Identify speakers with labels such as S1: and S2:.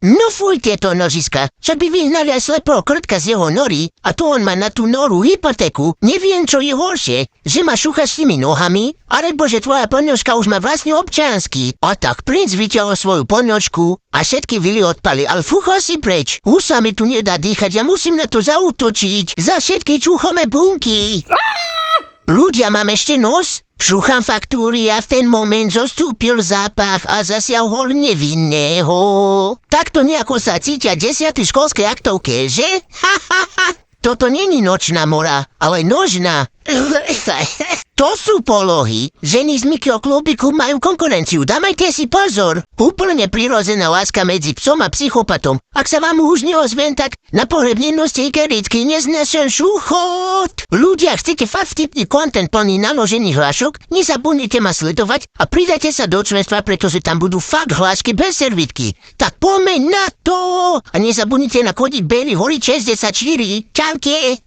S1: No fuj tieto nožiska, však by vyhnali aj slepého krtka z jeho nory, a to on má na tú noru hypotéku. Neviem, čo je horšie, že ma šúcha s tými nohami, alebo že tvoja ponožka už má vlastne občiansky. A tak princ vyťahol svoju ponožku a všetky vily odpali, ale fucho si preč. Už sa mi tu nedá dýchať, ja musím na to zaútočiť. Za všetky čúchome bunky. Ľudia, mám ešte nos? Šúcham faktúry a v ten moment zostúpil zápach a zasiahol nevinného. Takto nejako sa cítia 10. školskej aktovke, že? Toto není nočná mora, ale nožná. To sú polohy. Ženy z Mikyho klubiku majú konkurenciu, dávajte si pozor. Úplne prirodzená láska medzi psom a psychopatom. Ak sa vám už neozviem, tak na pohrebnenosti kericky neznesem šúchot. Ľudia, chcete fakt vtipný content plný naložených hlášok? Nezabudnite ma sledovať a pridajte sa do členstva, pretože tam budú fakt hlášky bez servítky. Tak poďme na to! A nezabudnite nakodiť Bailey Hori 64. Čaute!